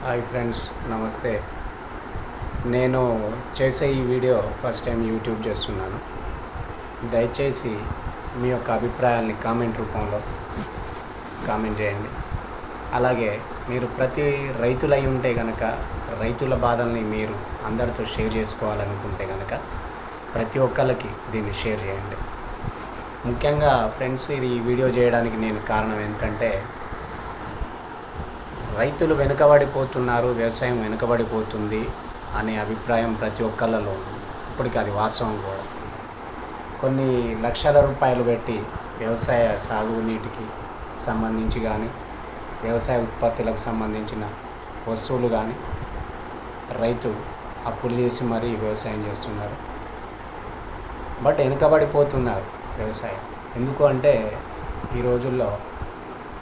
Hi friends, నమస్తే. నేను చేసే ఈ వీడియో ఫస్ట్ టైం యూట్యూబ్ చేస్తున్నాను. దయచేసి మీ యొక్క అభిప్రాయాల్ని కామెంట్ రూపంలో కామెంట్ చేయండి. అలాగే మీరు ప్రతి రైతులై ఉంటే కనుక రైతుల బాధల్ని మీరు అందరితో షేర్ చేసుకోవాలనుకుంటే కనుక ప్రతి ఒక్కళ్ళకి దీన్ని షేర్ చేయండి. ముఖ్యంగా ఫ్రెండ్స్, ఇది వీడియో చేయడానికి నేను కారణం ఏంటంటే, రైతులు వెనుకబడిపోతున్నారు, వ్యవసాయం వెనుకబడిపోతుంది అనే అభిప్రాయం ప్రతి ఒక్కళ్ళలో ఉంది. ఇప్పటికీ అది వాస్తవం కూడా. కొన్ని లక్షల రూపాయలు పెట్టి వ్యవసాయ సాగునీటికి సంబంధించి కానీ, వ్యవసాయ ఉత్పత్తులకు సంబంధించిన వస్తువులు కానీ రైతు అప్పులు చేసి మరీ వ్యవసాయం చేస్తున్నారు. బట్ వెనుకబడిపోతున్నారు వ్యవసాయం. ఎందుకు అంటే, ఈ రోజుల్లో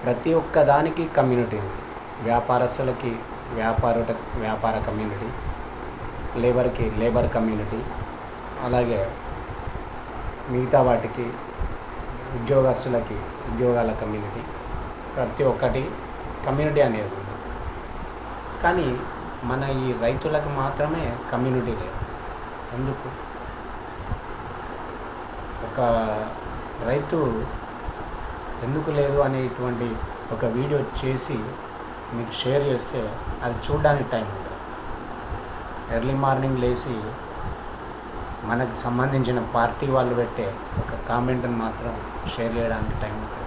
ప్రతి ఒక్క దానికి కమ్యూనిటీ ఉంది. వ్యాపారస్తులకి వ్యాపార కమ్యూనిటీ, లేబర్కి లేబర్ కమ్యూనిటీ, అలాగే మిగతా వాటికి ఉద్యోగస్తులకి ఉద్యోగాల కమ్యూనిటీ, ప్రతి ఒక్కటి కమ్యూనిటీ అనేది ఉంది. కానీ మన ఈ రైతులకు మాత్రమే కమ్యూనిటీ లేదు. ఎందుకు? ఒక రైతు ఎందుకు లేదు అనేటువంటి ఒక వీడియో చేసి మీకు షేర్ చేస్తే అది చూడడానికి టైం ఉంటుంది. ఎర్లీ మార్నింగ్ లేచి మనకు సంబంధించిన పార్టీ వాళ్ళు పెట్టే ఒక కామెంట్ని మాత్రం షేర్ చేయడానికి టైం ఉంటుంది.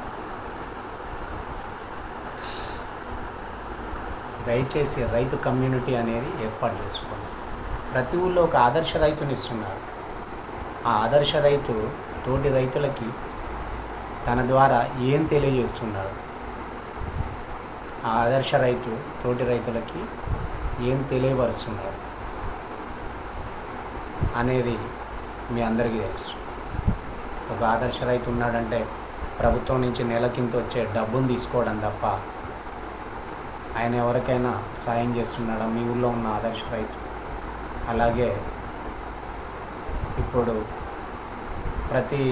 దయచేసి రైతు కమ్యూనిటీ అనేది ఏర్పాటు చేసుకోండి. ప్రతి ఊళ్ళో ఒక ఆదర్శ రైతుని ఇస్తున్నారు. ఆ ఆదర్శ రైతు తోటి రైతులకి తన ద్వారా ఏం తెలియజేస్తున్నాడు, ఆ ఆదర్శ రైతు తోటి రైతులకి ఏం తెలియపరుస్తున్నాడు అనేది మీ అందరికీ తెలుసు. ఒక ఆదర్శ రైతు ఉన్నాడంటే ప్రభుత్వం నుంచి నెలకింత వచ్చే డబ్బును తీసుకోవడం తప్ప ఆయన ఎవరికైనా సాయం చేస్తున్నాడా? మీ ఊళ్ళో ఉన్న ఆదర్శ రైతు. అలాగే ఇప్పుడు ప్రతి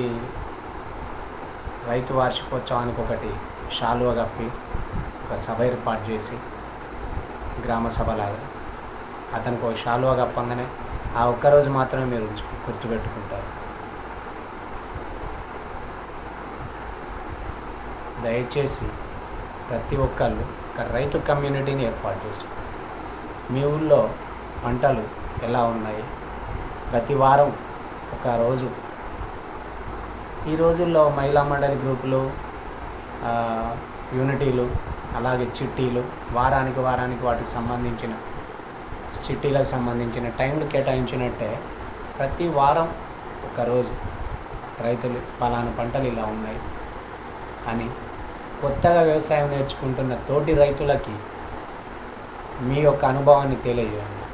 రైతు వార్షికోత్సవానికి ఒకటి శాలువ కప్పి ఒక సభ ఏర్పాటు చేసి, గ్రామ సభలాగా అతనికి ఒక శాలువ కప్పంగానే ఆ ఒక్కరోజు మాత్రమే మీరు గుర్తుపెట్టుకుంటారు. దయచేసి ప్రతి ఒక్కళ్ళు ఒక రైతు కమ్యూనిటీని ఏర్పాటు చేసుకోండి. మీ ఊళ్ళో పంటలు ఎలా ఉన్నాయి, ప్రతి వారం ఒక రోజు. ఈ రోజుల్లో మహిళా మండలి గ్రూపులు, యూనిటీలు, అలాగే చిట్టీలు, వారానికి వాటికి సంబంధించిన చిట్టీలకు సంబంధించిన టైంలు కేటాయించినట్టే ప్రతి వారం ఒకరోజు రైతులు పలానా పంటలు ఇలా ఉన్నాయి అని కొత్తగా వ్యవసాయం నేర్చుకుంటున్న తోటి రైతులకి మీ యొక్క అనుభవాన్ని తెలియజేయండి.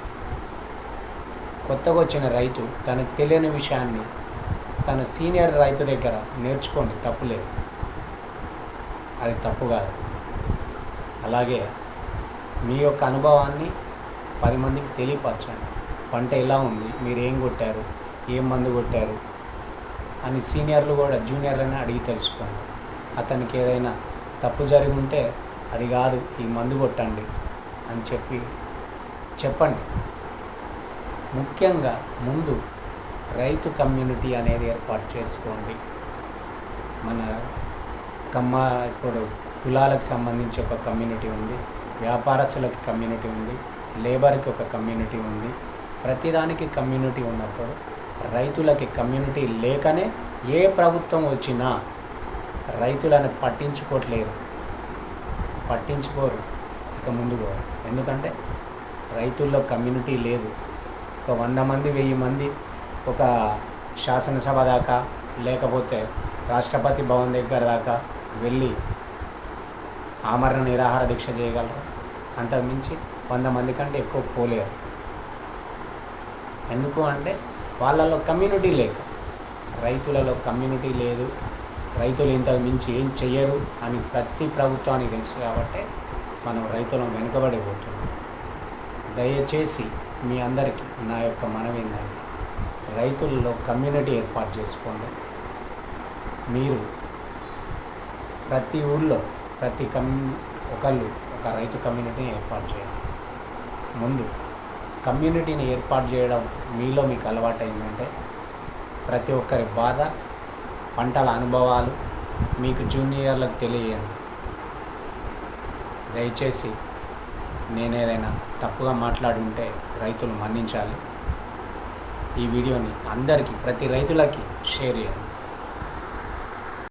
కొత్తగా వచ్చిన రైతు తనకు తెలియని విషయాన్ని తన సీనియర్ రైతు దగ్గర నేర్చుకోండి, తప్పులేదు, అది తప్పు కాదు. అలాగే మీ యొక్క అనుభవాన్ని 10 మందికి తెలియపరచండి. పంట ఎలా ఉంది, మీరు ఏం కొట్టారు, ఏం మందు కొట్టారు అని సీనియర్లు కూడా జూనియర్లని అడిగి తెలుసుకోండి. అతనికి ఏదైనా తప్పు జరిగి ఉంటే అది కాదు, ఈ మందు కొట్టండి అని చెప్పండి. ముఖ్యంగా ముందు రైతు కమ్యూనిటీ అనేది ఏర్పాటు చేసుకోండి. మన ఇప్పుడు కులాలకు సంబంధించి ఒక కమ్యూనిటీ ఉంది, వ్యాపారస్తులకి కమ్యూనిటీ ఉంది, లేబర్కి ఒక కమ్యూనిటీ ఉంది. ప్రతిదానికి కమ్యూనిటీ ఉన్నప్పుడు రైతులకి కమ్యూనిటీ లేకనే ఏ ప్రభుత్వం వచ్చినా రైతులను పట్టించుకోరు ఇక ముందు కూడా. ఎందుకంటే రైతుల్లో కమ్యూనిటీ లేదు. ఒక 100 మంది 1000 మంది ఒక శాసనసభ దాకా, లేకపోతే రాష్ట్రపతి భవన్ దగ్గర దాకా వెళ్ళి ఆమరణ నిరాహార దీక్ష చేయగలరు. అంతకుమించి 100 మంది కంటే ఎక్కువ పోలేరు. ఎందుకు అంటే వాళ్ళలో కమ్యూనిటీ లేక. రైతులలో కమ్యూనిటీ లేదు, రైతులు ఇంతకు మించి ఏం చెయ్యరు అని ప్రతి ప్రభుత్వానికి తెలుసు. కాబట్టి మనం రైతులను వెనుకబడిపోతున్నాం. దయచేసి మీ అందరికీ నా యొక్క మనవి ఏంటంటే, రైతులలో కమ్యూనిటీ ఏర్పాటు చేసుకోండి. మీరు ప్రతి ఊళ్ళో ఒకళ్ళు ఒక రైతు కమ్యూనిటీని ఏర్పాటు చేయాలి. ముందు కమ్యూనిటీని ఏర్పాటు చేయడం మీలో మీకు అలవాటైందంటే ప్రతి ఒక్కరి బాధ, పంటల అనుభవాలు మీకు జూనియర్లకు తెలియజేయండి. దయచేసి నేనేదైనా తప్పుగా మాట్లాడి ఉంటే రైతులు మన్నించాలి. ఈ వీడియోని అందరికీ, ప్రతి రైతులకి షేర్ చేయండి.